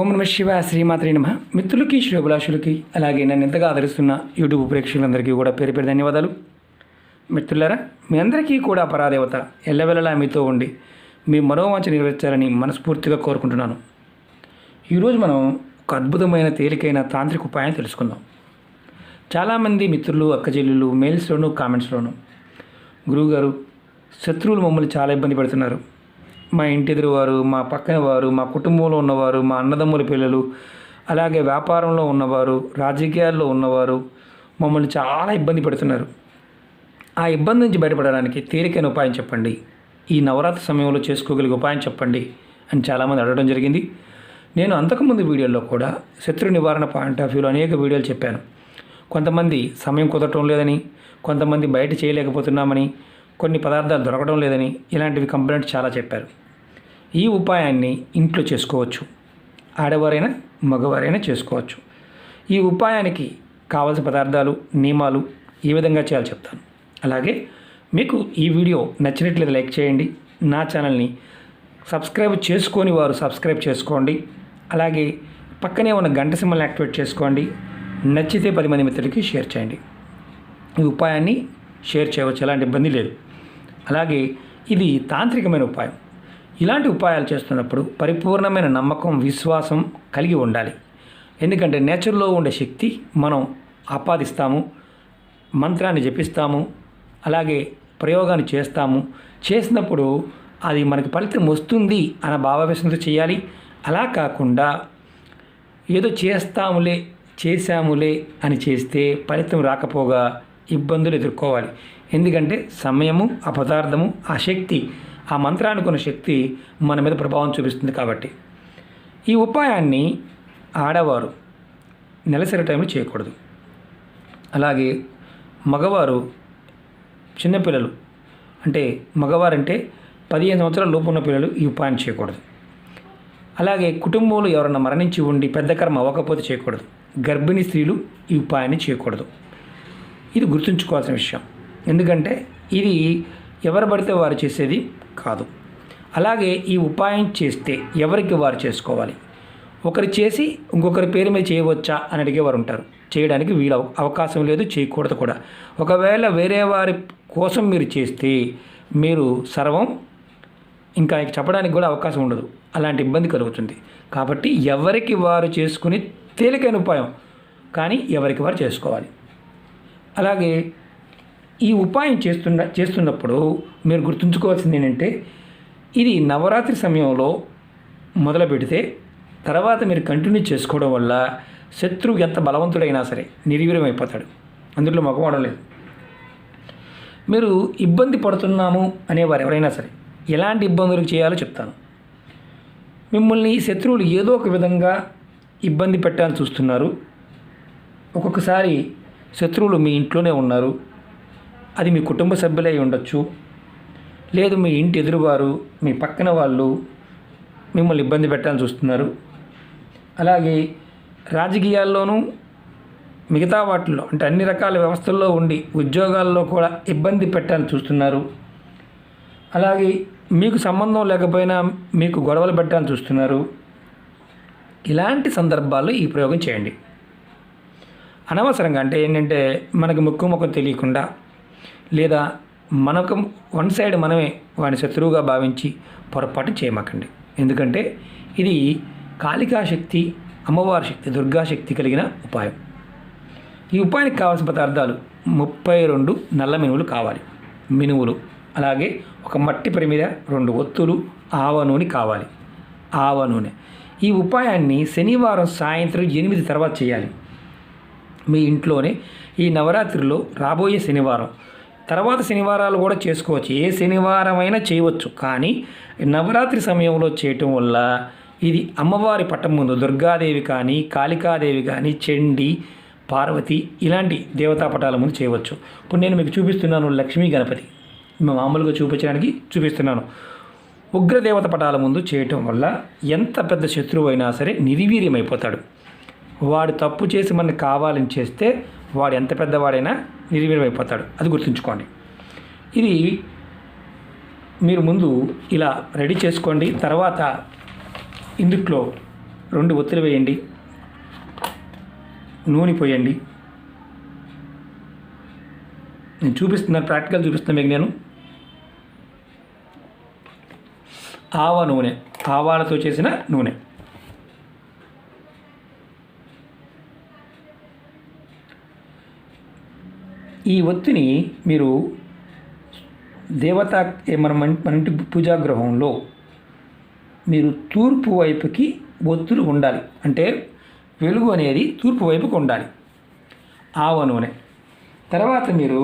ఓం నమ శివాయ, శ్రీమాత్రే నమః. మిత్రులకి, శ్రేయోభిలాషులకి, అలాగే నన్ను ఎంతగా ఆదరిస్తున్న యూట్యూబ్ ప్రేక్షకులందరికీ కూడా పేరు పేరు ధన్యవాదాలు. మిత్రులారా, మీ అందరికీ కూడా పరాదేవత ఎల్లవెల్లలా మీతో ఉండి మీ మనోవాంఛ నెరవేర్చాలని మనస్ఫూర్తిగా కోరుకుంటున్నాను. ఈరోజు మనం ఒక అద్భుతమైన తేలికైన తాంత్రిక ఉపాయాన్ని తెలుసుకుందాం. చాలామంది మిత్రులు, అక్కచెల్లెళ్ళు మెయిల్స్లోను, కామెంట్స్లోను, గురువుగారు, శత్రువులు మమ్మల్ని చాలా ఇబ్బంది పెడుతున్నారు. మా ఇంటి ఎదురువారు, మా పక్కన వారు, మా కుటుంబంలో ఉన్నవారు, మా అన్నదమ్ముల పిల్లలు, అలాగే వ్యాపారంలో ఉన్నవారు, రాజకీయాల్లో ఉన్నవారు మమ్మల్ని చాలా ఇబ్బంది పెడుతున్నారు. ఆ ఇబ్బంది నుంచి బయటపడడానికి తేలికైన ఉపాయం చెప్పండి, ఈ నవరాత్రి సమయంలో చేసుకోగలిగే ఉపాయం చెప్పండి అని చాలామంది అడగడం జరిగింది. నేను అంతకుముందు వీడియోల్లో కూడా శత్రు నివారణ పాయింట్ ఆఫ్ వ్యూలో అనేక వీడియోలు చెప్పాను. కొంతమంది సమయం కుదరటం లేదని, కొంతమంది బయట చేయలేకపోతున్నామని, కొన్ని పదార్థాలు దొరకడం లేదని, ఇలాంటివి కంప్లైంట్స్ చాలా చెప్పారు. ఈ ఉపాయాన్ని ఇంట్లో చేసుకోవచ్చు, ఆడవారైనా మగవారైనా చేసుకోవచ్చు. ఈ ఉపాయానికి కావాల్సిన పదార్థాలు, నియమాలు ఏ విధంగా చేయాలో చెప్తాను. అలాగే మీకు ఈ వీడియో నచ్చినట్లయితే లైక్ చేయండి, నా ఛానల్ని సబ్స్క్రైబ్ చేసుకొని వారు సబ్స్క్రైబ్ చేసుకోండి. అలాగే పక్కనే ఉన్న గంట సింబల్ని యాక్టివేట్ చేసుకోండి. నచ్చితే 10 మంది మిత్రులకి షేర్ చేయండి. ఈ ఉపాయాన్ని షేర్ చేయవచ్చు, ఎలాంటి ఇబ్బంది లేదు. అలాగే ఇది తాంత్రికమైన ఉపాయం. ఇలాంటి ఉపాయాలు చేస్తున్నప్పుడు పరిపూర్ణమైన నమ్మకం, విశ్వాసం కలిగి ఉండాలి. ఎందుకంటే నేచర్లో ఉండే శక్తి మనం ఆపాదిస్తాము, మంత్రాన్ని జపిస్తాము, అలాగే ప్రయోగాన్ని చేస్తాము. చేసినప్పుడు అది మనకి ఫలితం వస్తుంది అన్న భావావేశంతో చేయాలి. అలా కాకుండా ఏదో చేశాములే అని చేస్తే ఫలితం రాకపోగా ఇబ్బందులు ఎదుర్కోవాలి. ఎందుకంటే సమయము, ఆ పదార్థము, ఆ శక్తి, ఆ మంత్రానికి ఉన్న శక్తి మన మీద ప్రభావం చూపిస్తుంది. కాబట్టి ఈ ఉపాయాన్ని ఆడవారు నెలసరి టైంలో చేయకూడదు. అలాగే మగవారు, చిన్నపిల్లలు, అంటే మగవారంటే 15 సంవత్సరాల లోపు ఉన్న పిల్లలు ఈ ఉపాయాన్ని చేయకూడదు. అలాగే కుటుంబంలో ఎవరన్నా మరణించి ఉండి పెద్ద కర్మ అవ్వకపోతే చేయకూడదు. గర్భిణీ స్త్రీలు ఈ ఉపాయాన్ని చేయకూడదు. ఇది గుర్తుంచుకోవాల్సిన విషయం. ఎందుకంటే ఇది ఎవరు పడితే వారు చేసేది కాదు. అలాగే ఈ ఉపాయం చేస్తే ఎవరికి వారు చేసుకోవాలి. ఒకరు చేసి ఇంకొకరి పేరు మీద చేయవచ్చా అని అడిగేవారు ఉంటారు. చేయడానికి వీలు అవకాశం లేదు, చేయకూడదు కూడా. ఒకవేళ వేరే వారి కోసం మీరు చేస్తే మీరు సర్వం ఇంకా చెప్పడానికి కూడా అవకాశం ఉండదు. అలాంటి ఇబ్బంది కలుగుతుంది. కాబట్టి ఎవరికి వారు చేసుకుని తేలికైన ఉపాయం, కానీ ఎవరికి వారు చేసుకోవాలి. అలాగే ఈ ఉపాయం చేస్తున్నప్పుడు మీరు గుర్తుంచుకోవాల్సింది ఏంటంటే, ఇది నవరాత్రి సమయంలో మొదలు పెడితే తర్వాత మీరు కంటిన్యూ చేసుకోవడం వల్ల శత్రువు ఎంత బలవంతుడైనా సరే నిర్వీర్యమైపోతాడు. అందులో మగవాడం లేదు. మీరు ఇబ్బంది పడుతున్నాము అనేవారు ఎవరైనా సరే ఎలాంటి ఇబ్బందులు చేయాలో చెప్తాను. మిమ్మల్ని శత్రువులు ఏదో ఒక విధంగా ఇబ్బంది పెట్టాలని చూస్తున్నారు. ఒక్కొక్కసారి శత్రువులు మీ ఇంట్లోనే ఉన్నారు. అది మీ కుటుంబ సభ్యులై ఉండొచ్చు, లేదు మీ ఇంటి ఎదురువారు, మీ పక్కన వాళ్ళు మిమ్మల్ని ఇబ్బంది పెట్టాలని చూస్తున్నారు. అలాగే రాజకీయాల్లోనూ మిగతా వాటిల్లో, అంటే అన్ని రకాల వ్యవస్థల్లో ఉండి ఉద్యోగాల్లో కూడా ఇబ్బంది పెట్టాలని చూస్తున్నారు. అలాగే మీకు సంబంధం లేకపోయినా మీకు గొడవలు పెట్టాలని చూస్తున్నారు. ఇలాంటి సందర్భాల్లో ఈ ప్రయోగం చేయండి. అనవసరంగా, అంటే ఏంటంటే మనకు ముక్కు తెలియకుండా, లేదా మనకు వన్ సైడ్ మనమే వాడిని శత్రువుగా భావించి పొరపాటు చేయమాకండి. ఎందుకంటే ఇది కాళికాశక్తి, అమ్మవారి శక్తి, దుర్గాశక్తి కలిగిన ఉపాయం. ఈ ఉపాయానికి కావాల్సిన పదార్థాలు 32 నల్ల మినువులు కావాలి. మినువులు, అలాగే ఒక మట్టి ప్రమిద, 2 ఒత్తులు, ఆవ నూనె కావాలి. ఆవ నూనె. ఈ ఉపాయాన్ని శనివారం సాయంత్రం 8 తర్వాత చేయాలి. మీ ఇంట్లోనే ఈ నవరాత్రిలో రాబోయే శనివారం, తర్వాత శనివారాలు కూడా చేసుకోవచ్చు. ఏ శనివారం అయినా చేయవచ్చు. కానీ నవరాత్రి సమయంలో చేయటం వల్ల ఇది అమ్మవారి పట్టం ముందు దుర్గాదేవి కానీ, కాళికాదేవి కానీ, చండి, పార్వతి ఇలాంటి దేవతా పటాల ముందు చేయవచ్చు. ఇప్పుడు నేను మీకు చూపిస్తున్నాను లక్ష్మీ గణపతి, మామూలుగా చూపించడానికి చూపిస్తున్నాను. ఉగ్రదేవత పటాల ముందు చేయటం వల్ల ఎంత పెద్ద శత్రువు అయినా సరే నిర్వీర్యమైపోతాడు. వాడు తప్పు చేసి మనకు కావాలని చేస్తే వాడు ఎంత పెద్దవాడైనా నిర్వీర్యమైపోతాడు. అది గుర్తుంచుకోండి. ఇది మీరు ముందు ఇలా రెడీ చేసుకోండి. తర్వాత ఇందుట్లో 2 ఒత్తులు వేయండి, నూనె పోయండి. నేను చూపిస్తున్నాను, ప్రాక్టికల్ చూపిస్తున్నాను మీకు నేను. ఆవ నూనె, ఆవాలతో చేసిన నూనె. ఈ ఒత్తిని మీరు దేవతా మన ఇంటి పూజాగృహంలో మీరు తూర్పు వైపుకి ఒత్తులు ఉండాలి. అంటే వెలుగు అనేది తూర్పు వైపుకి ఉండాలి. ఆవ నూనె. తర్వాత మీరు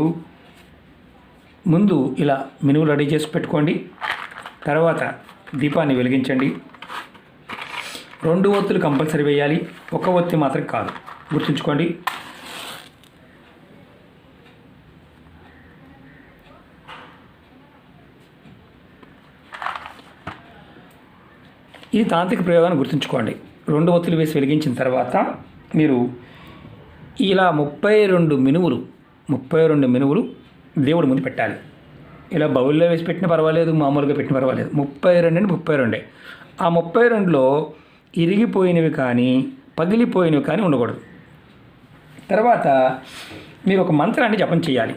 ముందు ఇలా మినువులు రెడీ చేసి పెట్టుకోండి. తర్వాత దీపాన్ని వెలిగించండి. 2 ఒత్తులు కంపల్సరీ వేయాలి, 1 ఒత్తి మాత్రం కాదు, గుర్తుంచుకోండి. ఈ తాంత్రిక ప్రయోగాన్ని గుర్తుంచుకోండి. 2 ఒత్తులు వేసి వెలిగించిన తర్వాత మీరు ఇలా 32 మినువులు దేవుడి ముందు పెట్టాలి. ఇలా బౌల్లో వేసి పెట్టినా పర్వాలేదు, మామూలుగా పెట్టిన పర్వాలేదు. 32 అంటే 32. ఆ 32లో ఇరిగిపోయినవి కానీ పగిలిపోయినవి కానీ ఉండకూడదు. తర్వాత మీరు ఒక మంత్రాన్ని జపం చేయాలి.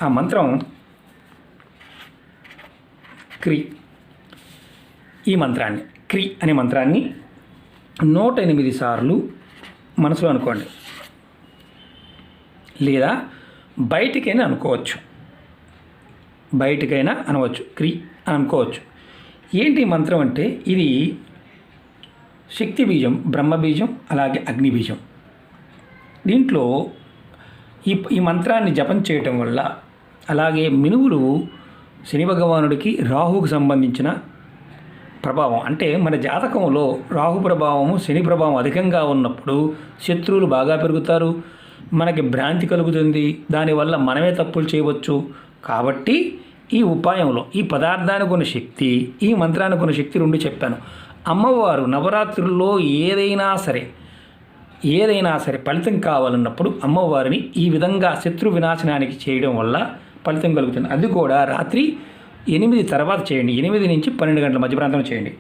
ఆ మంత్రం క్రీ. ఈ మంత్రాన్ని, క్రీ అనే మంత్రాన్ని 108 సార్లు మనసులో అనుకోండి, లేదా బయటికైనా అనవచ్చు. క్రీ అని అనుకోవచ్చు. ఏంటి మంత్రం అంటే ఇది శక్తి బీజం, బ్రహ్మ బీజం, అలాగే అగ్ని బీజం. దీంట్లో ఈ మంత్రాన్ని జపం చేయటం వల్ల, అలాగే మినువులు శని భగవానుడికి రాహుకు సంబంధించిన ప్రభావం, అంటే మన జాతకంలో రాహు ప్రభావము శని ప్రభావం అధికంగా ఉన్నప్పుడు శత్రువులు బాగా పెరుగుతారు, మనకి భ్రాంతి కలుగుతుంది, దానివల్ల మనమే తప్పులు చేయవచ్చు. కాబట్టి ఈ ఉపాయంలో ఈ పదార్థానికి ఉన్న శక్తి, ఈ మంత్రానికి ఉన్న శక్తి 2 చెప్పాను. అమ్మవారు నవరాత్రుల్లో ఏదైనా సరే ఫలితం కావాలన్నప్పుడు అమ్మవారిని ఈ విధంగా శత్రు వినాశనానికి చేయడం వల్ల ఫలితం కలుగుతుంది. అది కూడా రాత్రి 8 తర్వాత చేయండి. 8 నుంచి 12 గంటల మధ్య ప్రాంతంలో చేయండి.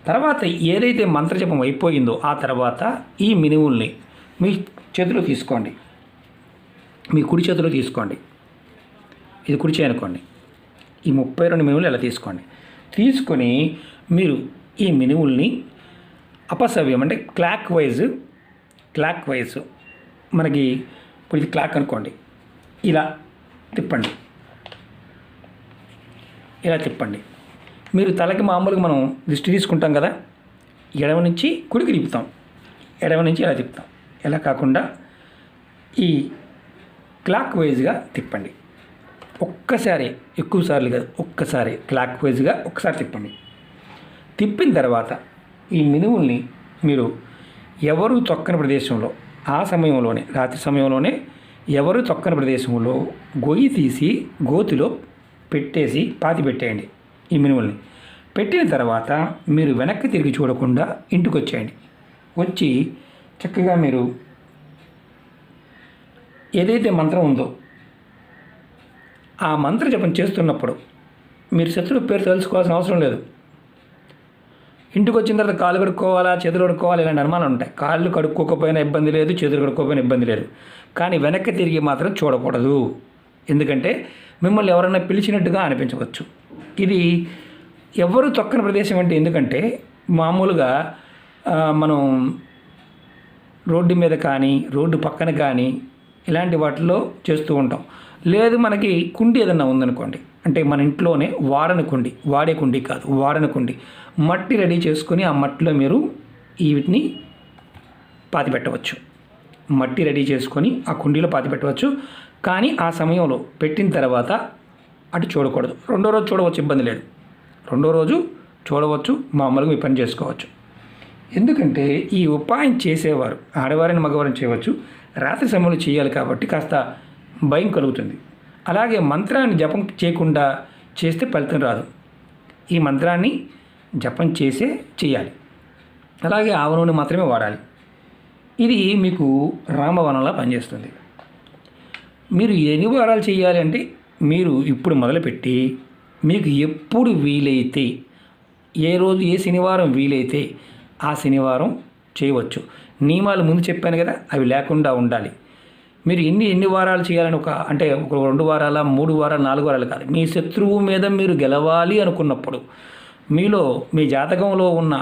తర్వాత ఏదైతే మంత్రజపం అయిపోయిందో ఆ తర్వాత ఈ మినువుల్ని మీ చేతిలో తీసుకోండి, మీ కుడి చేతిలో తీసుకోండి. ఇది కుడి చేయి అనుకోండి. ఈ 32 మినువులు ఇలా తీసుకొని మీరు ఈ మినువుల్ని అపసవ్యం అంటే క్లాక్ వైజ్ మనకి ఇప్పుడు ఇది క్లాక్ అనుకోండి, ఇలా తిప్పండి. మీరు తలకి మామూలుగా మనం దిష్టి తీసుకుంటాం కదా, ఎడమ నుంచి కుడికి తిప్పుతాం, ఎడమ నుంచి ఇలా తిప్పుతాం. ఇలా కాకుండా ఈ క్లాక్ వైజ్గా తిప్పండి. ఒక్కసారి, ఎక్కువసార్లు కాదు, ఒక్కసారి క్లాక్ వైజ్గా ఒక్కసారి తిప్పండి. తిప్పిన తర్వాత ఈ మినువుల్ని మీరు ఎవరు తొక్కని ప్రదేశంలో, ఆ సమయంలోనే రాత్రి సమయంలోనే ఎవరు తొక్కని ప్రదేశంలో గొయ్యి తీసి గోతిలో పెట్టేసి పెట్టేయండి. ఈ మినువుల్ని పెట్టిన తర్వాత మీరు వెనక్కి తిరిగి చూడకుండా ఇంటికి వచ్చి చక్కగా మీరు ఏదైతే మంత్రం ఉందో ఆ మంత్ర జపం చేస్తున్నప్పుడు మీరు శత్రువు పేరు తెలుసుకోవాల్సిన అవసరం లేదు. ఇంటికి వచ్చిన తర్వాత కాళ్ళు కడుక్కోవాలా, చేతులు కడుక్కోవాలి, ఇలాంటి అనుమానాలు ఉంటాయి. కాళ్ళు కడుక్కోకపోయినా ఇబ్బంది లేదు, చేతులు కడుక్కోకపోయినా ఇబ్బంది లేదు. కానీ వెనక్కి తిరిగి మాత్రం చూడకూడదు. ఎందుకంటే మిమ్మల్ని ఎవరైనా పిలిచినట్టుగా అనిపించవచ్చు. ఇది ఎవరు తొక్కని ప్రదేశం అంటే, ఎందుకంటే మామూలుగా మనం రోడ్డు మీద కానీ రోడ్డు పక్కన కానీ ఇలాంటి వాటిలో చేస్తూ ఉంటాం. లేదు మనకి కుండి ఏదన్నా ఉందనుకోండి, అంటే మన ఇంట్లోనే వాడే కుండి కాదు, వాడని కుండి, మట్టి రెడీ చేసుకొని ఆ మట్టిలో మీరు వీటిని పాతిపెట్టవచ్చు. మట్టి రెడీ చేసుకొని ఆ కుండీలో పాతిపెట్టవచ్చు. కానీ ఆ సమయంలో పెట్టిన తర్వాత అటు చూడకూడదు. 2వ రోజు చూడవచ్చు, ఇబ్బంది లేదు. 2వ రోజు చూడవచ్చు, మామూలుగా మీ పని చేసుకోవచ్చు. ఎందుకంటే ఈ ఉపాయం చేసేవారు ఆడవారిని మగవారిని చేయవచ్చు, రాత్రి సమయంలో చేయాలి కాబట్టి కాస్త భయం కలుగుతుంది. అలాగే మంత్రాన్ని జపం చేయకుండా చేస్తే ఫలితం రాదు. ఈ మంత్రాన్ని జపం చేయాలి. అలాగే ఆవ నూనె మాత్రమే వాడాలి. ఇది మీకు రామవనంలా పనిచేస్తుంది. మీరు ఎన్ని వారాలు చేయాలి అంటే, మీరు ఇప్పుడు మొదలుపెట్టి మీకు ఎప్పుడు వీలైతే ఏ శనివారం వీలైతే ఆ శనివారం చేయవచ్చు. నియమాలు ముందు చెప్పాను కదా, అవి లేకుండా ఉండాలి. మీరు ఎన్ని వారాలు చేయాలని ఒక 2 వారాల, 3 వారాలు, 4 వారాలు కాదు. మీ శత్రువు మీద మీరు గెలవాలి అనుకున్నప్పుడు మీలో మీ జాతకంలో ఉన్న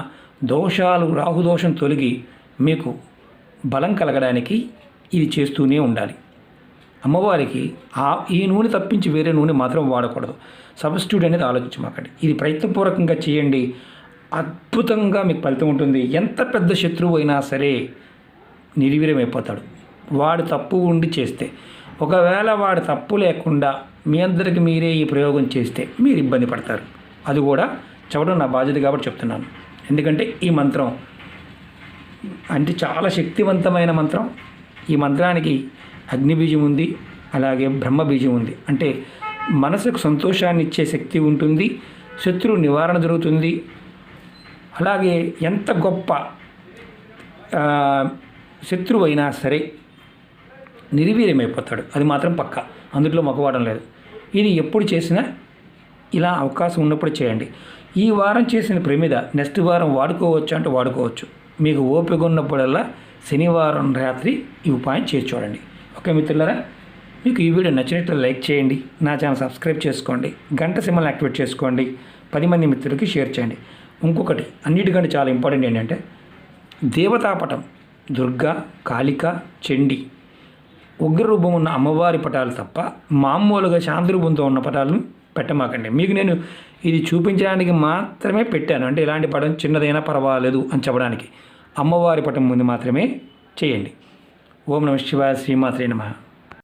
దోషాలు, రాహుదోషం తొలగి మీకు బలం కలగడానికి ఇది చేస్తూనే ఉండాలి. అమ్మవారికి ఈ నూనె తప్పించి వేరే నూనె మాత్రం వాడకూడదు. సబ్స్టిట్యూట్ అనేది ఆలోచించమాకండి. ఇది ప్రయత్నపూర్వకంగా చేయండి. అద్భుతంగా మీకు ఫలితం ఉంటుంది. ఎంత పెద్ద శత్రువు అయినా సరే నిర్వీర్యమైపోతాడు వాడు తప్పు ఉండి చేస్తే. ఒకవేళ వాడు తప్పు లేకుండా మీ అందరికి మీరే ఈ ప్రయోగం చేస్తే మీరు ఇబ్బంది పడతారు. అది కూడా చెప్పడం నా బాధ్యత కాబట్టి చెప్తున్నాను. ఎందుకంటే ఈ మంత్రం చాలా శక్తివంతమైన మంత్రం. ఈ మంత్రానికి అగ్నిబీజం ఉంది, అలాగే బ్రహ్మబీజం ఉంది. మనసుకు సంతోషాన్ని ఇచ్చే శక్తి ఉంటుంది, శత్రు నివారణ జరుగుతుంది. అలాగే ఎంత గొప్ప శత్రువు అయినా సరే నిర్వీర్యమైపోతాడు. అది మాత్రం పక్కా, అందులో మొక్కవాడం లేదు. ఇది ఎప్పుడు చేసినా ఇలా అవకాశం ఉన్నప్పుడు చేయండి. ఈ వారం చేసిన ప్రమిద నెక్స్ట్ వారం వాడుకోవచ్చు అంటే వాడుకోవచ్చు. మీకు ఓపిక ఉన్నప్పుడల్లా శనివారం రాత్రి ఈ ఉపాయం చేసి చూడండి. ఓకే మిత్రులారా, మీకు ఈ వీడియో నచ్చినట్లు లైక్ చేయండి, నా ఛానల్ సబ్స్క్రైబ్ చేసుకోండి, గంట సింబల్ యాక్టివేట్ చేసుకోండి, 10 మంది మిత్రులకి షేర్ చేయండి. ఇంకొకటి అన్నిటికంటే చాలా ఇంపార్టెంట్ ఏంటంటే దేవతాపటం, దుర్గా, కాళిక, చండి, ఉగ్రరూపం ఉన్న అమ్మవారి పటాలు తప్ప మామూలుగా శాంతి రూపంతో ఉన్న పటాలను పెట్టమాకండి. మీకు నేను ఇది చూపించడానికి మాత్రమే పెట్టాను. ఇలాంటి పటం చిన్నదైనా పర్వాలేదు అని చెప్పడానికి. అమ్మవారి పటం ముందు మాత్రమే చేయండి. ఓం నమః శివాయ. శ్రీమాత్రే నమః.